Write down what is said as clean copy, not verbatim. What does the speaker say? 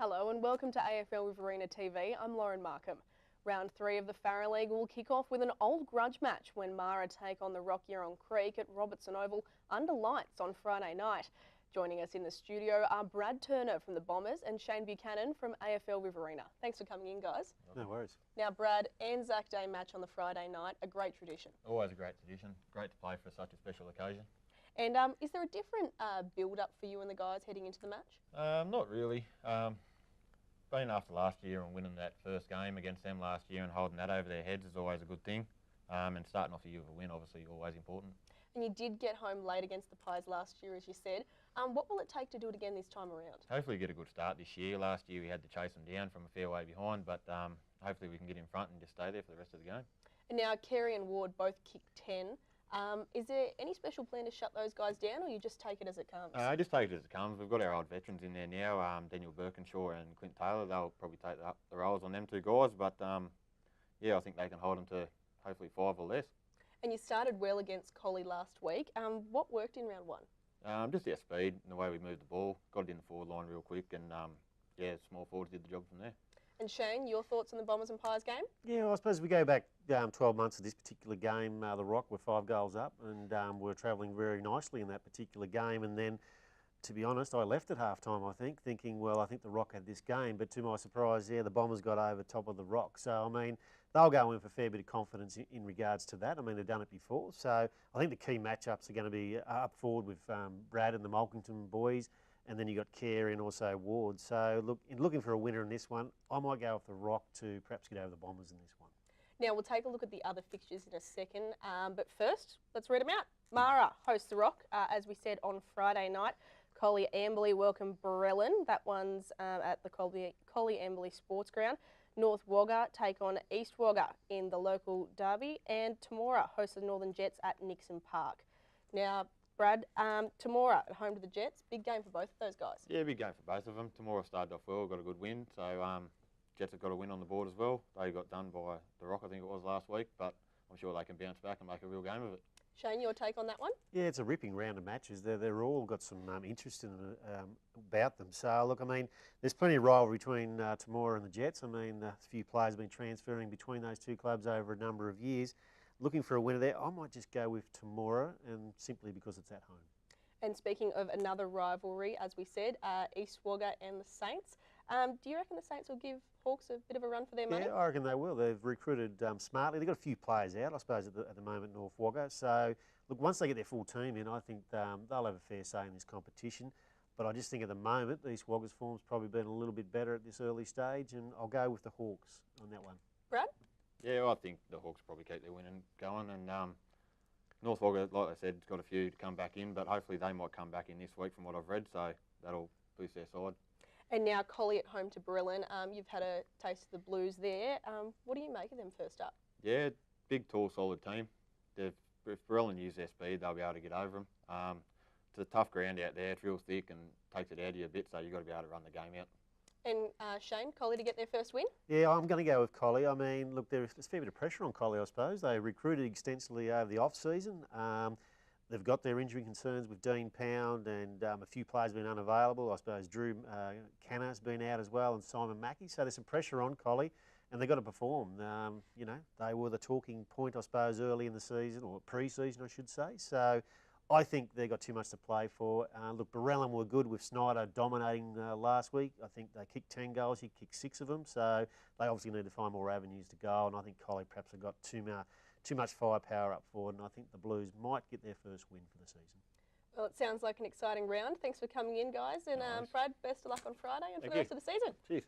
Hello and welcome to AFL Riverina TV. I'm Lauren Markham. Round 3 of the Farrer League will kick off with an old grudge match when Marrar take on the Rock-Yarron Creek at Robertson Oval under lights on Friday night. Joining us in the studio are Brad Turner from the Bombers and Shane Buchanan from AFL Riverina. Thanks for coming in, guys. No worries. Now, Brad, Anzac Day match on the Friday night, a great tradition. Always a great tradition. Great to play for such a special occasion. And is there a different build-up for you and the guys heading into the match? Not really. Being after last year and winning that first game against them last year and holding that over their heads is always a good thing. And starting off the year with a win, obviously, always important. And you did get home late against the Pies last year, as you said. What will it take to do it again this time around? Hopefully get a good start this year. Last year we had to chase them down from a fair way behind, but hopefully we can get in front and just stay there for the rest of the game. And now Carey and Ward both kicked 10. Is there any special plan to shut those guys down, or you just take it as it comes? I just take it as it comes. We've got our old veterans in there now, Daniel Birkinshaw and Clint Taylor. They'll probably take the roles on them two guys, but yeah, I think they can hold them to hopefully 5 or less. And you started well against Collie last week. What worked in round 1? Just our speed and the way we moved the ball. Got it in the forward line real quick, and yeah, small forwards did the job from there. And Shane, your thoughts on the Bombers and Pies game? Yeah, well, I suppose we go back 12 months to this particular game, the Rock were 5 goals up, and we're travelling very nicely in that particular game. And then, to be honest, I left at half-time, I think, thinking, well, I think the Rock had this game. But to my surprise, yeah, the Bombers got over top of the Rock. So, I mean, they'll go in for a fair bit of confidence in regards to that. I mean, they've done it before. So, I think the key matchups are going to be up forward with Brad and the Malkington boys. And then you got Carey and also Ward. So, look, in looking for a winner in this one, I might go with the Rock to perhaps get over the Bombers in this one. Now, we'll take a look at the other fixtures in a second. But first, let's read them out. Marrar hosts the Rock, as we said, on Friday night. Collie Amberley welcome Borellan. That one's at the Collie Amberley Sports Ground. North Wagga take on East Wagga in the local derby. And Temora hosts the Northern Jets at Nixon Park. Now, Brad, Temora at home to the Jets. Big game for both of those guys. Yeah, big game for both of them. Temora started off well, got a good win. So Jets have got a win on the board as well. They got done by the Rock, I think it was last week, but I'm sure they can bounce back and make a real game of it. Shane, your take on that one? Yeah, it's a ripping round of matches. They're all got some interest in about them. So, look, I mean, there's plenty of rivalry between Temora and the Jets. I mean, a few players have been transferring between those two clubs over a number of years. Looking for a winner there, I might just go with Temora, and simply because it's at home. And speaking of another rivalry, as we said, East Wagga and the Saints. Do you reckon the Saints will give Hawks a bit of a run for their money? Yeah, I reckon they will. They've recruited smartly. They've got a few players out, I suppose, at the moment, North Wagga. So, look, once they get their full team in, I think they'll have a fair say in this competition. But I just think at the moment, East Wagga's form's probably been a little bit better at this early stage, and I'll go with the Hawks on that one. Brad? Yeah, well, I think the Hawks probably keep their winning going, and North Wagga, like I said, has got a few to come back in, but hopefully they might come back in this week from what I've read, so that'll boost their side. And now Collie at home to Borellan. You've had a taste of the Blues there. What do you make of them first up? Yeah, big, tall, solid team. If Borellan use their speed, they'll be able to get over them. It's a tough ground out there. It's real thick and takes it out of you a bit, so you've got to be able to run the game out. And Shane, Collie to get their first win? Yeah, I'm going to go with Collie. I mean, look, there's a fair bit of pressure on Collie, I suppose. They recruited extensively over the off-season. They've got their injury concerns with Dean Pound, and a few players have been unavailable. I suppose Drew Canna's been out as well, and Simon Mackey. So there's some pressure on Collie, and they've got to perform. You know, they were the talking point, I suppose, early in the season, or pre-season, I should say. So I think they've got too much to play for. Look, Borellan were good with Snyder dominating last week. I think they kicked 10 goals, he kicked 6 of them. So they obviously need to find more avenues to go, and I think Collie perhaps have got too much firepower up forward, and I think the Blues might get their first win for the season. Well, it sounds like an exciting round. Thanks for coming in, guys. And Brad, best of luck on Friday and for the rest of the season. Cheers.